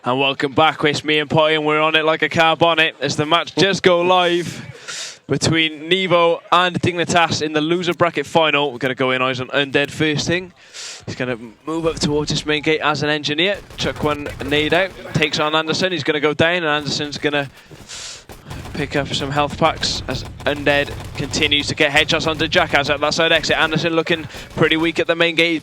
And welcome back. It's me and Potty, and we're on it like a car bonnet as the match just go live between Nevo and Dignitas in the loser bracket final. We're going to go in eyes on Undead first thing. He's going to move up towards this main gate as an engineer. Chuck one nade out, takes on Anderson. He's going to go down, and Anderson's going to pick up some health packs as Undead continues to get headshots onto Jackass at that side exit. Anderson looking pretty weak at the main gate.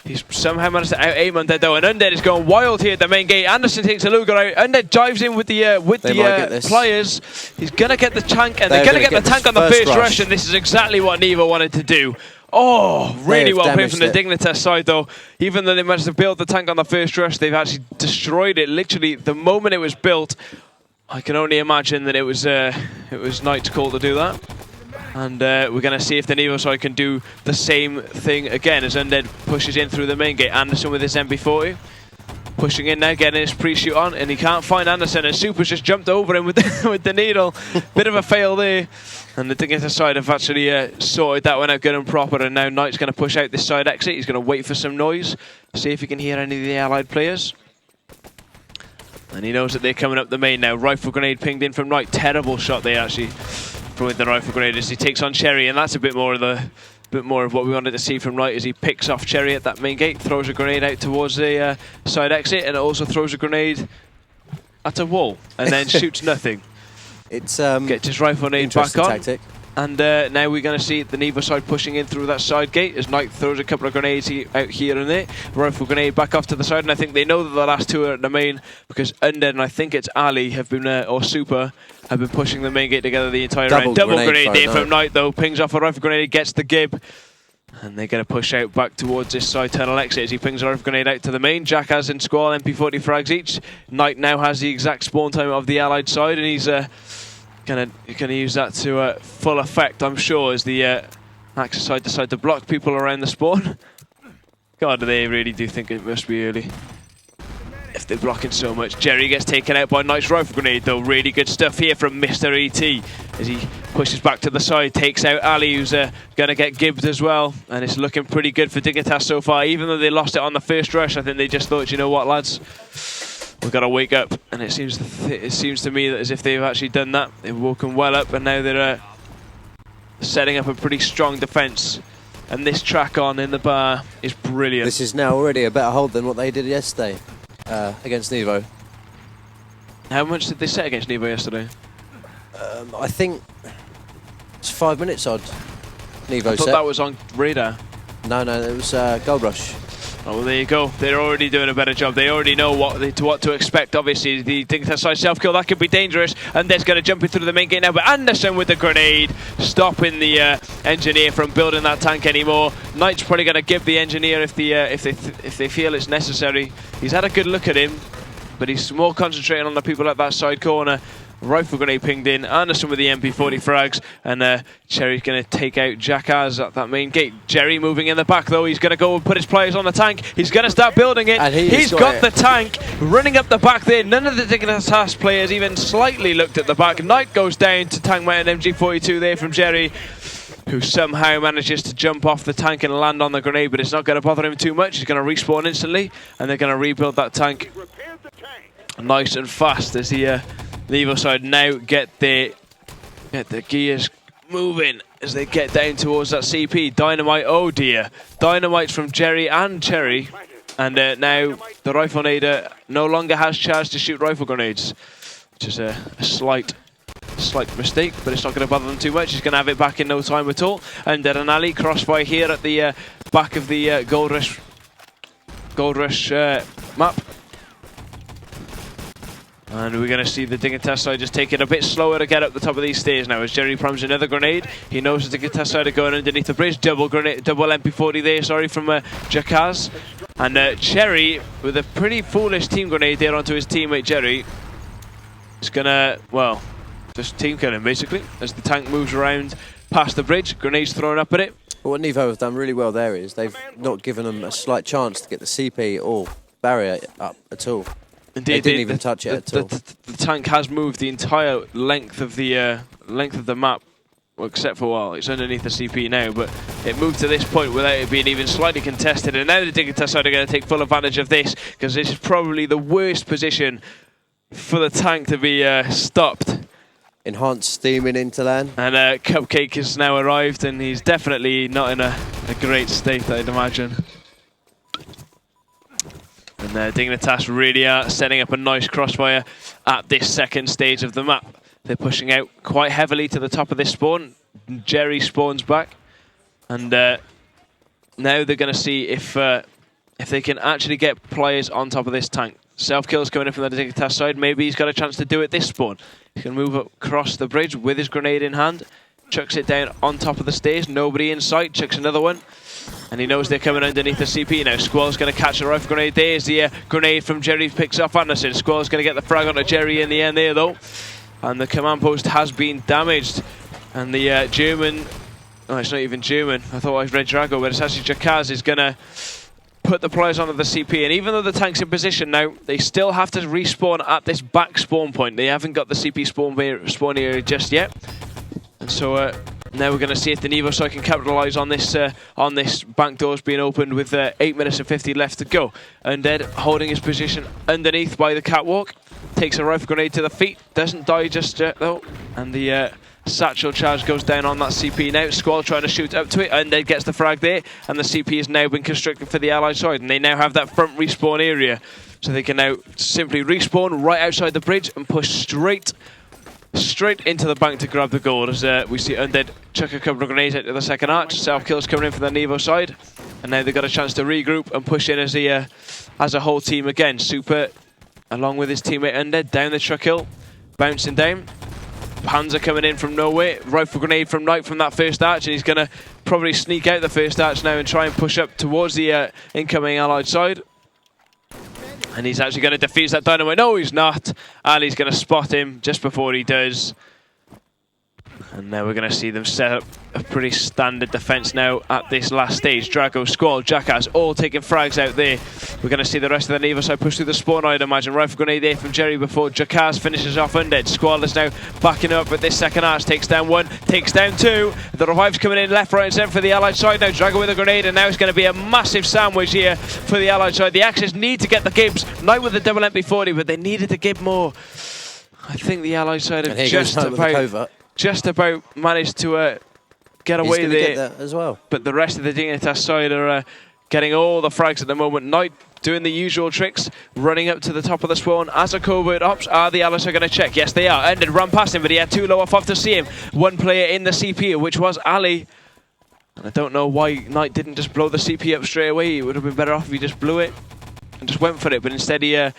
He's somehow managed to out-aim Undead though, and Undead is going wild here at the main gate. Anderson takes a Luger out. Undead dives in with the pliers. He's gonna get the tank, and they're gonna get the tank on the first rush, and this is exactly what Nevo wanted to do. Oh, really well played from the Dignitas side though. Even though they managed to build the tank on the first rush, they've actually destroyed it literally the moment it was built. I can only imagine that it was Knight's call to do that. And we're going to see if the Nevo side can do the same thing again as Undead pushes in through the main gate. Anderson with his MP40. Pushing in now, getting his pre-shoot on, and he can't find Anderson, and Super's just jumped over him with the needle. Bit of a fail there. And the Dignitas side have actually sorted that one out good and proper, and now Knight's going to push out this side exit. He's going to wait for some noise, see if he can hear any of the allied players. And he knows that they're coming up the main now. Rifle grenade pinged in from Knight. Terrible shot there actually with the rifle grenade as he takes on Cherry, and that's a bit more of what we wanted to see from Knight as he picks off Cherry at that main gate, throws a grenade out towards the side exit, and also throws a grenade at a wall and then shoots nothing. It's gets his rifle grenade back on. Tactic. And now we're going to see the Nevo side pushing in through that side gate as Knight throws a couple of grenades out here and there. Rifle grenade back off to the side, and I think they know that the last two are at the main because Undead and I think it's Ali have been, or Super, have been pushing the main gate together the entire round. Double grenade there from Knight though, pings off a rifle grenade, gets the gib. And they're going to push out back towards this side tunnel exit as he pings a rifle grenade out to the main. Jackass and Squall, MP40 frags each. Knight now has the exact spawn time of the allied side, and he's gonna use that to full effect, I'm sure, as the Axis side decide to block people around the spawn. God, they really do think it must be early if they're blocking so much. Jerry gets taken out by Knight's rifle grenade though. Really good stuff here from Mr. ET as he pushes back to the side, takes out Ali, who's gonna get gibbed as well, and it's looking pretty good for Dignitas so far. Even though they lost it on the first rush, I think they just thought, you know what, lads, we've got to wake up, and it seems to me that as if they've actually done that. They've woken well up, and now they're setting up a pretty strong defence. And this track on in the bar is brilliant. This is now already a better hold than what they did yesterday against Nevo. How much did they set against Nevo yesterday? I think it's 5 minutes odd. Nevo I thought set. that was on radar. No, it was Gold Rush. Oh, well, there you go. They're already doing a better job. They already know what to expect. Obviously, the Dignitas side self-kill, that could be dangerous. And there's going to jump in through the main gate now. But Anderson with the grenade, stopping the engineer from building that tank anymore. Knight's probably going to give the engineer if they feel it's necessary. He's had a good look at him, but he's more concentrating on the people at that side corner. Rifle grenade pinged in, Anderson with the MP40 frags, and Cherry's going to take out Jackass at that main gate. Jerry moving in the back though, he's going to go and put his players on the tank. He's going to start building it. And he's got the tank running up the back there. None of the Dignitas players even slightly looked at the back. Knight goes down to tank mount an MG42 there from Jerry, who somehow manages to jump off the tank and land on the grenade, but it's not going to bother him too much. He's going to respawn instantly, and they're going to rebuild that tank nice and fast as the Nevo side now get the gears moving as they get down towards that CP. Dynamite, oh dear. Dynamite from Jerry and Cherry. And now the rifle nader no longer has charge to shoot rifle grenades, which is a slight mistake, but it's not going to bother them too much. He's going to have it back in no time at all. And an alley crossfire here at the back of the Gold Rush map. And we're going to see the Dignitas side just take it a bit slower to get up the top of these stairs now as Jerry primes another grenade. He knows the Dignitas side are going underneath the bridge. Double MP40 there, sorry, from Jackass. And Cherry, with a pretty foolish team grenade there onto his teammate Jerry, is going to, well, just team kill him basically as the tank moves around past the bridge. Grenades thrown up at it. But what Nevo have done really well there is they've not given them a slight chance to get the CP or barrier up at all. Indeed, they didn't even touch it at all. The tank has moved the entire length of the map, well, except for, well, it's underneath the CP now, but it moved to this point without it being even slightly contested. And now the Dignitas side are going to take full advantage of this, because this is probably the worst position for the tank to be stopped. Enhanced steaming into land. And Cupcake has now arrived, and he's definitely not in a great state, I'd imagine. And Dignitas really are setting up a nice crossfire at this second stage of the map. They're pushing out quite heavily to the top of this spawn. Jerry spawns back. And now they're going to see if they can actually get players on top of this tank. Self-kill's coming in from the Dignitas side. Maybe he's got a chance to do it this spawn. He's going to move across the bridge with his grenade in hand. Chucks it down on top of the stairs. Nobody in sight. Chucks another one. And he knows they're coming underneath the CP now. Squall's going to catch a rifle grenade. There's the grenade from Jerry, picks off Anderson. Squall's going to get the frag onto Jerry in the end there, though. And the command post has been damaged. And the German... Oh, it's not even German. I thought I read Drago, but it's actually Jakaz is going to put the players onto the CP. And even though the tank's in position now, they still have to respawn at this back spawn point. They haven't got the CP spawn area just yet. And so... now we're going to see if the Nevo side can capitalise on this bank doors being opened with 8 minutes and 50 left to go. Undead holding his position underneath by the catwalk. Takes a rifle grenade to the feet. Doesn't die just yet though. And the satchel charge goes down on that CP now. Squall trying to shoot up to it. Undead gets the frag there. And the CP has now been constructed for the Allied side. And they now have that front respawn area. So they can now simply respawn right outside the bridge and push straight into the bank to grab the gold, as we see Undead chuck a couple of grenades into the second arch. Self-kill's coming in from the Nevo side, and now they've got a chance to regroup and push in as a whole team again. Super, along with his teammate Undead, down the truck hill, bouncing down. Panzer coming in from nowhere, rifle grenade from Knight from that first arch, and he's going to probably sneak out the first arch now and try and push up towards the incoming Allied side. And he's actually going to defuse that dynamite. No, he's not. Ali's going to spot him just before he does. And now we're going to see them set up a pretty standard defense now at this last stage. Drago, Squall, Jackass, all taking frags out there. We're going to see the rest of the Nevo side push through the spawn, I'd imagine. Rifle grenade there from Jerry before Jackass finishes off Undead. Squall is now backing up with this second arch. Takes down one, takes down two. The revive's coming in left, right and centre for the Allied side now. Drago with a grenade, and now it's going to be a massive sandwich here for the Allied side. The Axis need to get the Gibbs. Knight with the double MP40, but they needed to give more. I think the Allied side have just about managed to get away there. Get that as well. But the rest of the Dignitas side are getting all the frags at the moment. Knight doing the usual tricks, running up to the top of the spawn as a covert ops. Are the Allies going to check? Yes, they are. Ended run past him, but he had too low off to see him. One player in the CP, which was Ali. And I don't know why Knight didn't just blow the CP up straight away. It would have been better off if he just blew it and just went for it. But instead he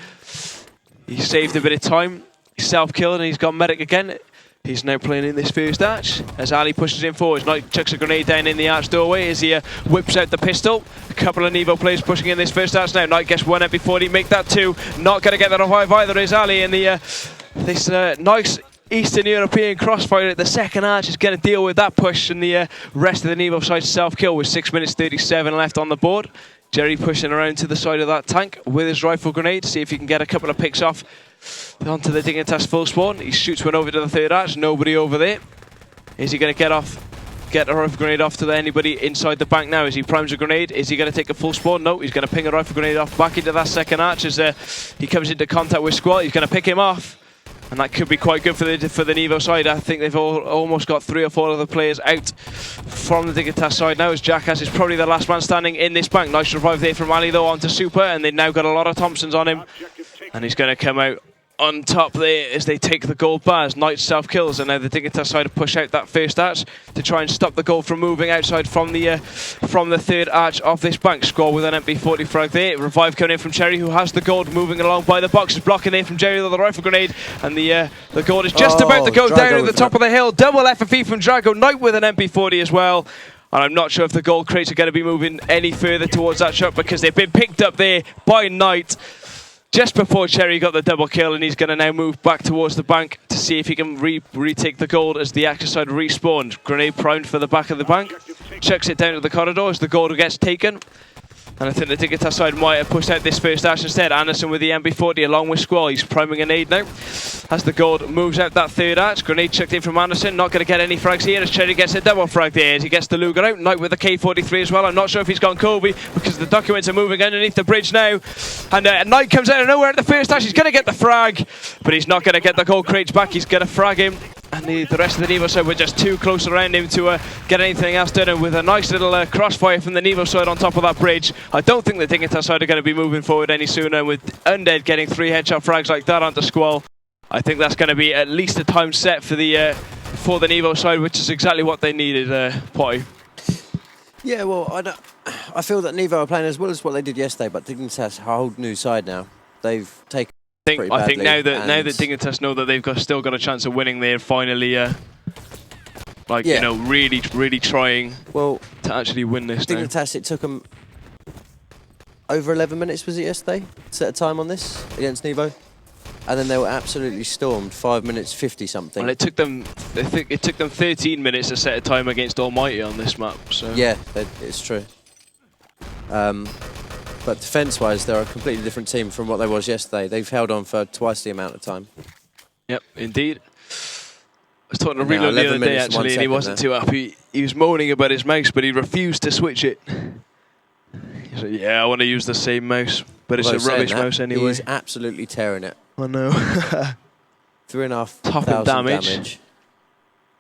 saved a bit of time. He self-killed and he's gone medic again. He's now playing in this first arch as Ali pushes in forwards. Knight chucks a grenade down in the arch doorway as he whips out the pistol. A couple of Nevo players pushing in this first arch now. Knight gets one out before he make that two. Not going to get that revive either is Ali. And this nice Eastern European crossfire at the second arch is going to deal with that push. And the rest of the Nevo side self-kill with 6 minutes 37 left on the board. Jerry pushing around to the side of that tank with his rifle grenade. See if he can get a couple of picks off onto the Dignitas full spawn. He shoots one over to the third arch. Nobody over there. Is he going to get a rifle grenade off to anybody inside the bank now? As he primes a grenade, is he going to take a full spawn? No, he's going to ping a rifle grenade off back into that second arch as he comes into contact with Squall. He's going to pick him off. And that could be quite good for the Nevo side. I think they've almost got 3 or 4 other players out from the Dignitas side now, as Jackass is probably the last man standing in this bank. Nice revive there from Ali though onto Super, and they've now got a lot of Thompsons on him. And he's going to come out on top there as they take the gold bars. Knight self-kills, and now the Dignitas side to push out that first arch to try and stop the gold from moving outside from the third arch of this bank. Squall with an MP40 frag there. Revive coming in from Cherry, who has the gold moving along by the boxes. Blocking there from Jerry with the rifle grenade, and the gold is just about to go Drago down at the top of the hill. Double FFE from Drago. Knight with an MP40 as well. And I'm not sure if the gold crates are going to be moving any further towards that shot, because they've been picked up there by Knight just before Cherry got the double kill, and he's going to now move back towards the bank to see if he can retake the gold as the Axis side respawned. Grenade primed for the back of the bank. Chucks it down to the corridor as the gold gets taken. And I think the Dignitas side might have pushed out this first arch instead. Anderson with the MB40 along with Squall. He's priming a nade now. As the gold moves out that third arch, grenade chucked in from Anderson, not going to get any frags here as Cherry gets a double frag there as he gets the Luger out. Knight with the K43 as well. I'm not sure if he's gone Kobe because the documents are moving underneath the bridge now. And Knight comes out of nowhere at the first arch. He's going to get the frag, but he's not going to get the gold crates back. He's going to frag him. And the rest of the Nevo side were just too close around him to get anything else done. And with a nice little crossfire from the Nevo side on top of that bridge, I don't think the Dignitas side are going to be moving forward any sooner. And with Undead getting 3 headshot frags like that onto Squall, I think that's going to be at least a time set for the Nevo side, which is exactly what they needed, Potty. Yeah, well, I feel that Nevo are playing as well as what they did yesterday, but Dignitas are a whole new side now. They've taken. I think now that Dignitas know that they've still got a chance of winning, they're finally you know, really trying to actually win this. Dignitas, it took them over 11 minutes, was it yesterday? Set a time on this against Nevo, and then they were absolutely stormed. 5 minutes 50 something. Well, it took them. I think it took them 13 minutes to set a time against Almighty on this map. So yeah, it's true. But defence-wise, they're a completely different team from what they was yesterday. They've held on for twice the amount of time. Yep, indeed. I was talking to Reload the other day, actually, and he wasn't too happy. He was moaning about his mouse, but he refused to switch it. He said, yeah, I want to use the same mouse, but it's a rubbish mouse anyway. He's absolutely tearing it. I know. 3,500 damage.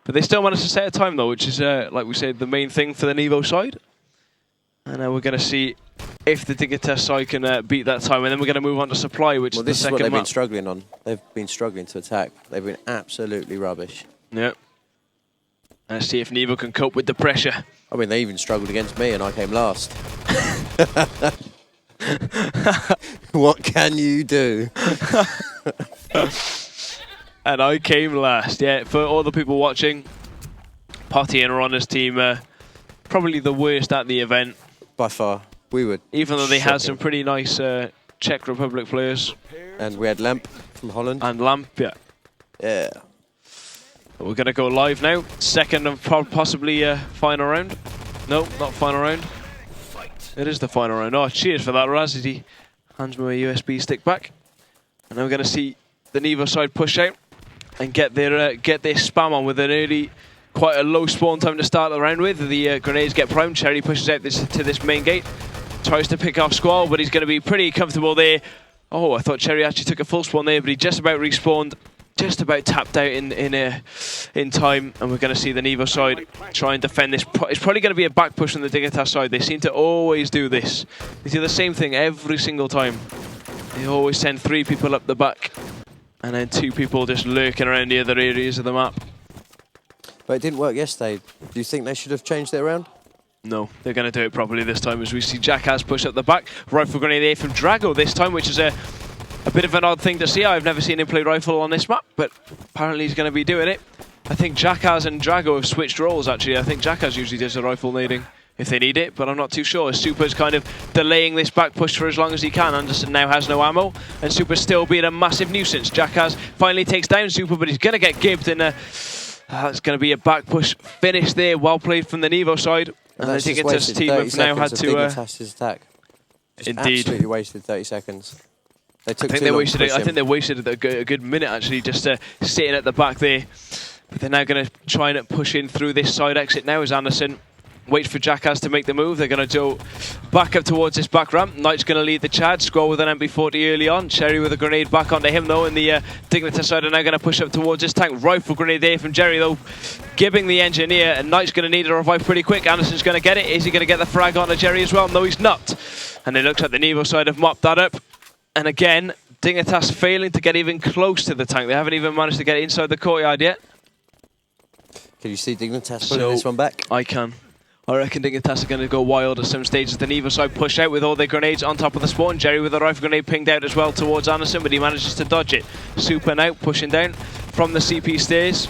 But they still managed to set a time, though, which is, like we said, the main thing for the Nevo side. And we're going to see if the Dignitas side can beat that time, and then we're going to move on to supply, which is the second map. This is what they've been struggling on. They've been struggling to attack. They've been absolutely rubbish. Yep. Let's see if Nevo can cope with the pressure. I mean, they even struggled against me, and I came last. What can you do? And I came last. Yeah, for all the people watching, Potty and Ronna's team, probably the worst at the event. By far. We would. Even though they had some pretty nice Czech Republic players. And we had Lamp from Holland. And Lamp, yeah. Yeah. But we're going to go live now. Second and possibly final round. No, not final round. It is the final round. Oh, cheers for that, Raz, as he hands me a USB stick back. And then we're going to see the Nevo side push out and get their spam on with an early, quite a low spawn time to start the round with. The grenades get primed. Cherry pushes out to this main gate. Tries to pick off Squall, but he's going to be pretty comfortable there. Oh, I thought Cherry actually took a full spawn there, but he just about respawned. Just about tapped out in time, and we're going to see the Nevo side try and defend this. It's probably going to be a back push on the Dignitas side. They seem to always do this. They do the same thing every single time. They always send 3 people up the back, and then 2 people just lurking around the other areas of the map. But it didn't work yesterday. Do you think they should have changed it around? No, they're going to do it properly this time as we see Jackass push up the back. Rifle grenade there from Drago this time, which is a bit of an odd thing to see. I've never seen him play rifle on this map, but apparently he's going to be doing it. I think Jackass and Drago have switched roles, actually. I think Jackass usually does the rifle nading if they need it, but I'm not too sure. Super's kind of delaying this back push for as long as he can. Anderson now has no ammo, and Super's still being a massive nuisance. Jackass finally takes down Super, but he's going to get gibbed, and that's going to be a back push finish there. Well played from the Nevo side. And I think it's team have now had to... attack. Indeed. Absolutely wasted 30 seconds. They took I think they wasted a good minute, actually, just sitting at the back there. But they're now going to try and push in through this side exit now as Anderson waits for Jackass to make the move. They're going to go back up towards this back ramp. Knight's going to lead the Chad. Squall with an MP40 early on. Cherry with a grenade back onto him, though. And the Dignitas side are now going to push up towards this tank. Rifle grenade there from Jerry, though, gibbing the engineer. And Knight's going to need a revive pretty quick. Anderson's going to get it. Is he going to get the frag onto Jerry as well? No, he's not. And it looks like the Nevo side have mopped that up. And again, Dignitas failing to get even close to the tank. They haven't even managed to get inside the courtyard yet. Can you see Dignitas putting this one back? I can. I reckon Dignitas are going to go wild at some stages. The Nevo side push out with all their grenades on top of the spawn. Jerry with a rifle grenade pinged out as well towards Anderson, but he manages to dodge it. Super now pushing down from the CP stairs.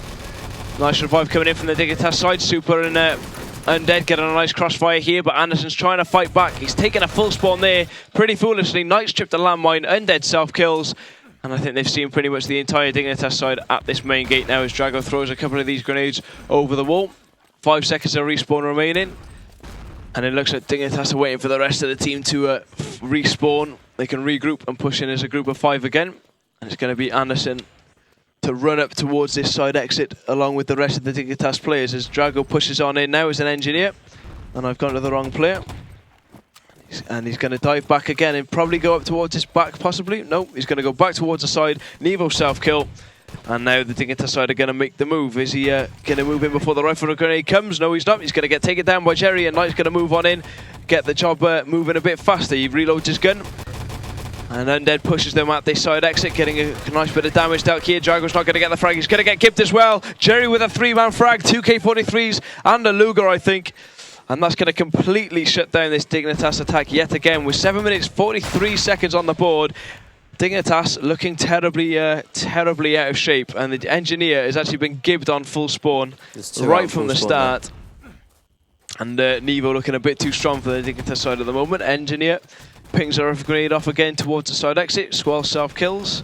Nice revive coming in from the Dignitas side. Super and Undead getting a nice crossfire here, but Anderson's trying to fight back. He's taking a full spawn there, pretty foolishly. Knight's tripped a landmine. Undead self-kills. And I think they've seen pretty much the entire Dignitas side at this main gate now as Drago throws a couple of these grenades over the wall. 5 seconds of respawn remaining. And it looks like Dignitas are waiting for the rest of the team to respawn. They can regroup and push in as a group of 5 again. And it's going to be Anderson to run up towards this side exit along with the rest of the Dignitas players as Drago pushes on in now as an engineer. And I've gone to the wrong player. And he's going to dive back again and probably go up towards his back, possibly. No, he's going to go back towards the side. Nevo self-kill. And now the Dignitas side are going to make the move. Is he going to move in before the rifle grenade comes? No, he's not. He's going to get taken down by Jerry, and Knight's going to move on in, get the job moving a bit faster. He reloads his gun. And Undead pushes them at this side exit, getting a nice bit of damage out here. Drago's not going to get the frag. He's going to get gipped as well. Jerry with a 3-man frag, 2 K43s and a Luger, I think. And that's going to completely shut down this Dignitas attack yet again. With 7 minutes 43 seconds on the board, Dignitas looking terribly out of shape. And the engineer has actually been gibbed on full spawn right from the start. And Nevo looking a bit too strong for the Dignitas side at the moment. Engineer pings a rifle grenade off again towards the side exit. Squall self-kills.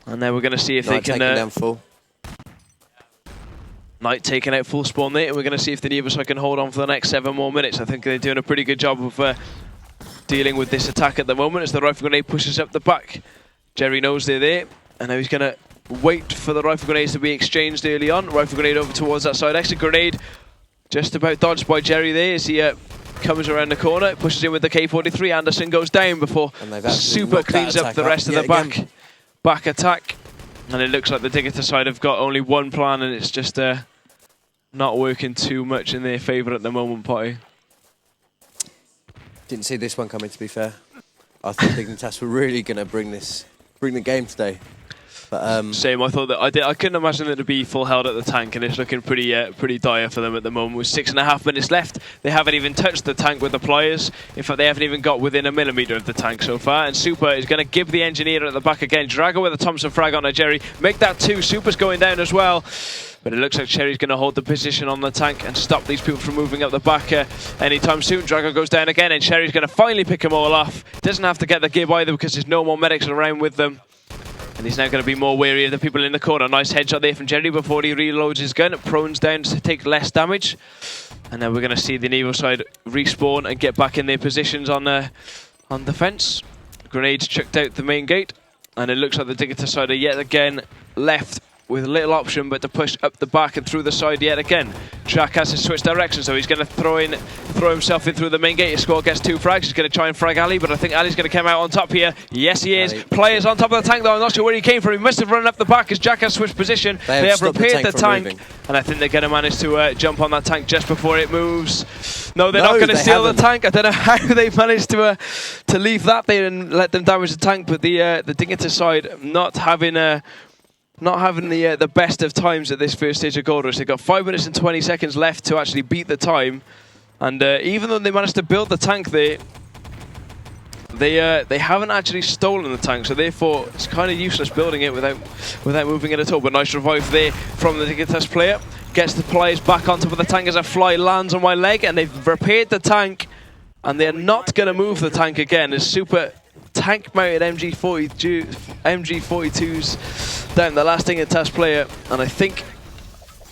And then we're going to see if they can... down full. Knight taking out full spawn there, and we're going to see if the Nevo side can hold on for the next 7 more minutes. I think they're doing a pretty good job of dealing with this attack at the moment as the rifle grenade pushes up the back. Jerry knows they're there, and now he's going to wait for the rifle grenades to be exchanged early on. Rifle grenade over towards that side exit. Grenade just about dodged by Jerry there as he comes around the corner, pushes in with the K43. Anderson goes down before Super cleans up the rest of the back attack. And it looks like the Dignitas side have got only one plan, and it's just not working too much in their favour at the moment, Potty. Didn't see this one coming, to be fair. I thought Dignitas were really going to bring the game today. But, same. I thought that I couldn't imagine it to be full held at the tank, and it's looking pretty dire for them at the moment. With 6.5 minutes left, they haven't even touched the tank with the pliers. In fact, they haven't even got within a millimetre of the tank so far. And Super is going to give the engineer at the back again. Drago with a Thompson frag on a Jerry. Make that 2. Super's going down as well. But it looks like Cherry's going to hold the position on the tank and stop these people from moving up the back anytime soon. Drago goes down again, and Cherry's going to finally pick them all off. Doesn't have to get the gib either because there's no more medics around with them. And he's now going to be more wary of the people in the corner. Nice headshot there from Jerry before he reloads his gun. Prone's down to take less damage. And then we're going to see the Nevo side respawn and get back in their positions on defense. Grenades chucked out the main gate. And it looks like the Dignitas side are yet again left with little option but to push up the back and through the side yet again. Jack has to switch direction, so he's going to throw himself in through the main gate. His squad gets 2 frags. He's going to try and frag Ali, but I think Ali's going to come out on top here. Yes, he is. Players on top of the tank, though. I'm not sure where he came from. He must have run up the back as Jack has switched position. They have repaired the tank, and I think they're going to manage to jump on that tank just before it moves. No, they're not going to steal the tank. I don't know how they managed to leave that there and let them damage the tank, but the Dignitas side not having the best of times at this first stage of Gold Rush. They've got 5 minutes and 20 seconds left to actually beat the time. And even though they managed to build the tank there, they haven't actually stolen the tank. So therefore, it's kind of useless building it without moving it at all. But nice revive there from the Dignitas player. Gets the players back on top of the tank as a fly lands on my leg. And they've repaired the tank. And they're not going to move the tank again as Super tank-mounted MG42s down the last Dignitas player, and I think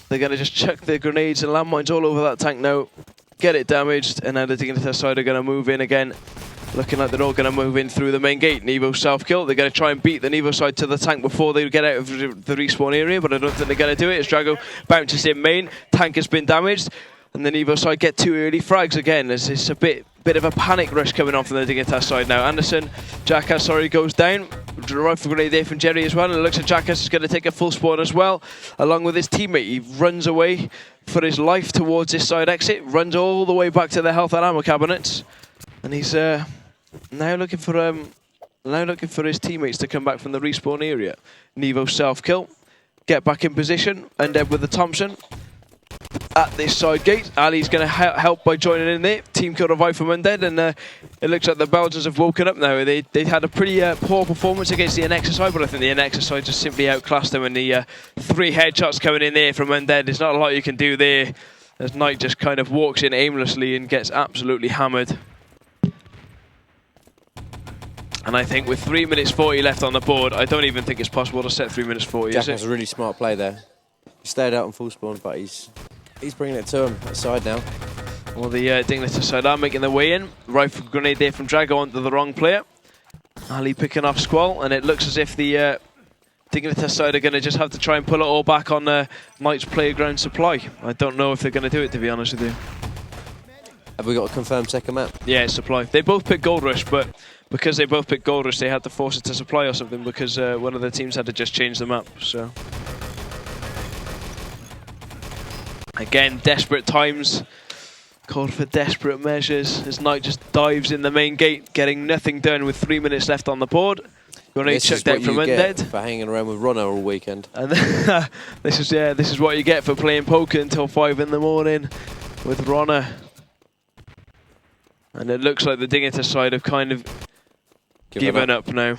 they're going to just chuck their grenades and landmines all over that tank now, get it damaged, and now the Dignitas side are going to move in again, looking like they're all going to move in through the main gate. Nevo self-kill. They're going to try and beat the Nevo side to the tank before they get out of the respawn area, but I don't think they're going to do it as Drago bounces in main. Tank has been damaged, and the Nevo side get 2 early frags again as it's a bit of a panic rush coming on from the Dignitas side now. Anderson, Jackass, goes down. Rifle grenade there from Jerry as well, and it looks like Jackass is going to take a full spawn as well, along with his teammate. He runs away for his life towards this side exit, runs all the way back to the health and ammo cabinets, and he's now looking for his teammates to come back from the respawn area. Nevo self-kill, get back in position, and then with the Thompson at this side gate. Ali's going to help by joining in there. Team kill revive from Undead, and it looks like the Belgians have woken up now. They had a pretty poor performance against the NX side, but I think the NX side just simply outclassed them, and the 3 headshots coming in there from Undead. There's not a lot you can do there, as Knight just kind of walks in aimlessly and gets absolutely hammered. And I think with 3 minutes 40 left on the board, I don't even think it's possible to set 3 minutes 40. Jack has a really smart play there. He stayed out on full spawn, but he's bringing it to him aside now. Well, the Dignitas side are making their way in. Rifle grenade there from Drago onto the wrong player. Ali picking off Squall, and it looks as if the Dignitas side are going to just have to try and pull it all back on Knight's playground supply. I don't know if they're going to do it, to be honest with you. Have we got a confirmed second map? Yeah, it's supply. They both picked Gold Rush, but because they both picked Gold Rush, they had to force it to supply or something because one of the teams had to just change the map. So again, desperate times called for desperate measures as Knight just dives in the main gate, getting nothing done with 3 minutes left on the board. Grenade chucked out from Undead for hanging around with Ronno all weekend. And then, this is what you get for playing poker until 5 in the morning with Ronno. And it looks like the Dignitas side have kind of given up now.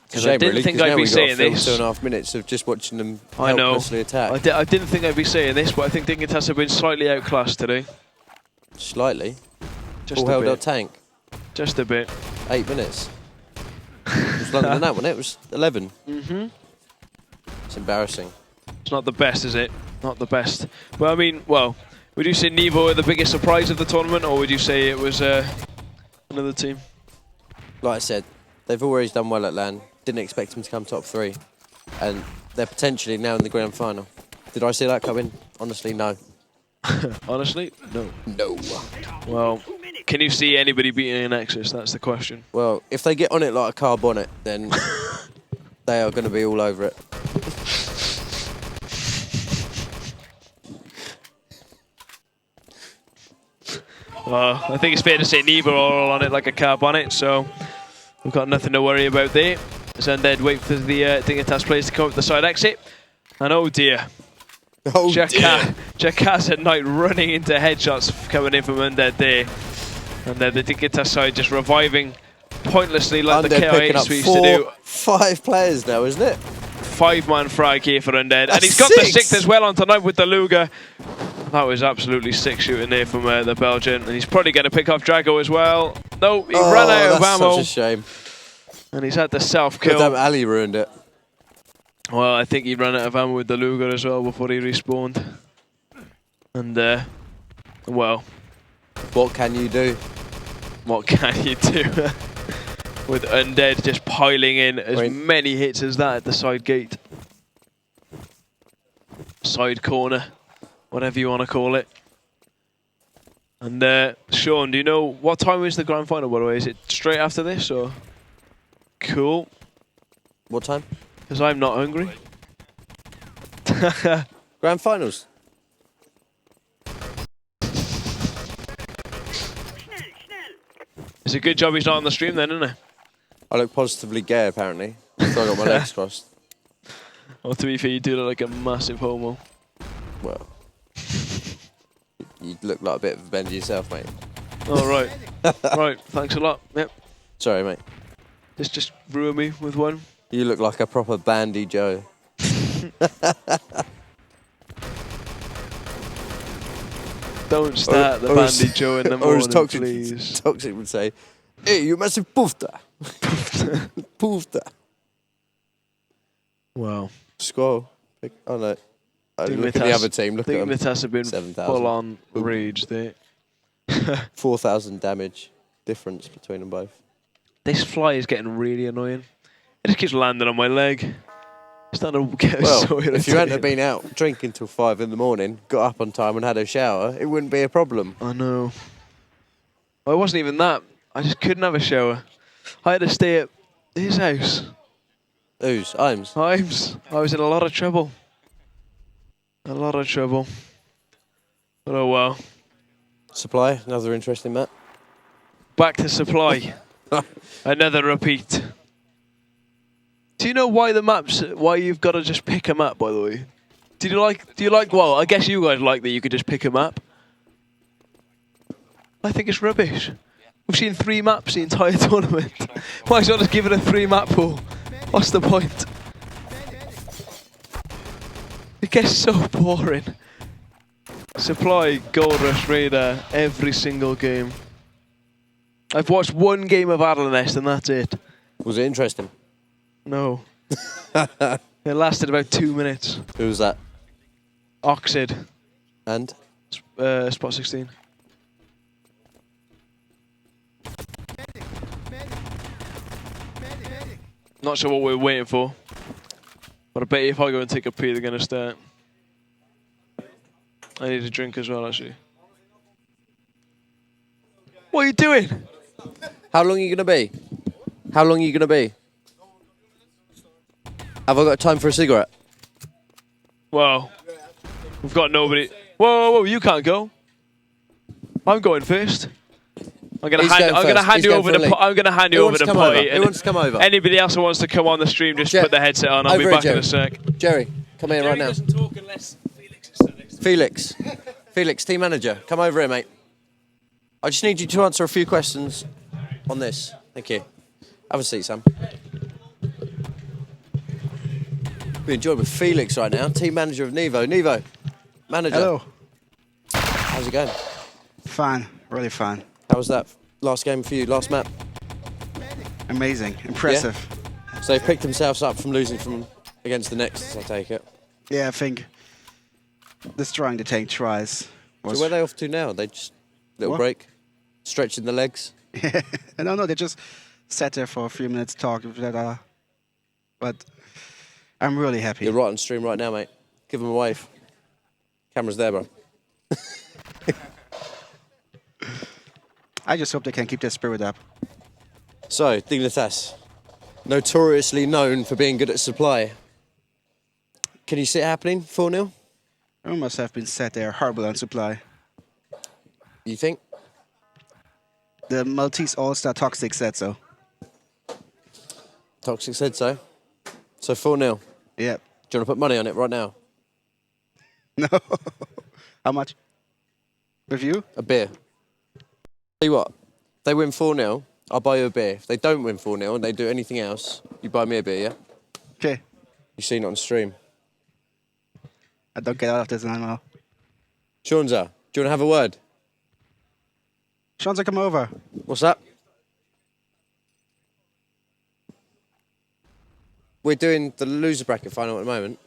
Because I didn't think I'd be saying this. 2.5 minutes of just watching them I know. helplessly attack. I didn't think I'd be saying this, but I think Dignitas have been slightly outclassed today. Slightly? Just all a held bit. up tank. Just a bit. 8 minutes. It was longer than that one. It was 11. Mm-hmm. It's embarrassing. It's not the best, is it? Not the best. Well, I mean, well, would you say Nevo were the biggest surprise of the tournament, or would you say it was another team? Like I said, they've always done well at LAN. Didn't expect them to come top 3. And they're potentially now in the grand final. Did I see that coming? Honestly, no. Honestly, no. No. Well, can you see anybody beating an Nexus? That's the question. Well, if they get on it like a car bonnet, then they are going to be all over it. Well, I think it's fair to say Nevo are all on it like a car bonnet, so we've got nothing to worry about there. As Undead wait for the Dignitas players to come up the side exit. And oh dear. Oh dear. Jackass at Night running into headshots coming in from Undead there. And then the Dignitas side just reviving pointlessly like Undead the KIAs we used to do. 5 players now, isn't it? 5-man frag here for Undead. And he's got 6. the 6th as well on tonight with the Luger. That was absolutely sick shooting there from the Belgian. And he's probably going to pick off Drago as well. No, he ran out of ammo. Such a shame. And he's had the self-kill. Damn, Ali ruined it. Well, I think he ran out of ammo with the Luger as well before he respawned. And, well. What can you do? What can you do? With Undead just piling in as many hits as that at the side gate. Side corner. Whatever you want to call it. And, Sean, do you know what time is the grand final, by the way? Is it straight after this, or...? Cool. What time? Because I'm not hungry. Grand finals. It's a good job he's not on the stream then, isn't it? I look positively gay, apparently. So I got my legs crossed. Well, to be fair, you do look like a massive homo. Well, you look like a bit of a bender yourself, mate. Oh, right. Right, thanks a lot. Yep. Sorry, mate. Just ruin me with one. You look like a proper Bandy Joe. Don't start the Bandy Joe in the morning, Toxic, please. Toxic would say, hey, you massive poofta. Poofta. Wow. Squall. Oh, no. Look at the other team. Look at them. Dignitas have been 7,000. full on rage there. 4,000 damage difference between them both. This fly is getting really annoying. It just keeps landing on my leg. It's starting to get so irritating. If you hadn't been out drinking till 5 in the morning, got up on time and had a shower, it wouldn't be a problem. I know. Well, it wasn't even that. I just couldn't have a shower. I had to stay at his house. Whose? Imes? Imes. I was in a lot of trouble. A lot of trouble. But oh well. Supply, another interesting map. Back to supply. Another repeat. Do you know why the maps? Why you've got to just pick a map? By the way, do you like? Well, I guess you guys like that you could just pick a map. I think it's rubbish. We've seen 3 maps the entire tournament. Might as well just give it a 3-map pool. What's the point? It gets so boring. Supply, Gold Rush, Radar, every single game. I've watched 1 game of Adroits and that's it. Was it interesting? No. It lasted about 2 minutes. Who was that? Oxid. And? Spot 16. Not sure what we're waiting for. But I bet you if I go and take a pee, they're going to start. I need a drink as well, actually. What are you doing? How long are you going to be? How long are you going to be? Have I got time for a cigarette? Well, we've got nobody. Whoa, whoa, whoa, you can't go. I'm going first. I'm gonna hand you over the potty. Who wants to come over? Anybody else who wants to come on the stream, just put the headset on. I'll be back in a sec. Jerry, come here right now. Talk unless Felix is sat next to Felix. Felix, team manager, come over here, mate. I just need you to answer a few questions on this. Thank you. Have a seat, Sam. We're enjoying with Felix right now, team manager of Nevo. Nevo, manager. Hello. How's it going? Fun, really fun. How was that last game for you, last map? Amazing, impressive. Yeah? So they've picked themselves up from losing from against the Nexus, I take it. Yeah, I think destroying the tank tries was... So where are they off to now? They just, little break, stretching the legs? No, they just sat there for a few minutes talking. But I'm really happy. You're right on stream right now, mate. Give them a wave. Camera's there, bro. I just hope they can keep their spirit up. So, Dignitas, notoriously known for being good at supply. Can you see it happening, 4-0? We must have been sat there horrible on supply. You think? The Maltese All-Star Toxic said so. Toxic said so. So 4-0. Yeah. Do you want to put money on it right now? No. How much? With you? A beer. Tell you what, if they win 4-0, I'll buy you a beer. If they don't win 4-0 and they do anything else, you buy me a beer, yeah? Okay. You've seen it on stream. I don't get out of this anymore. Shaunza, do you want to have a word? Shaunza, come over. What's up? We're doing the loser bracket final at the moment.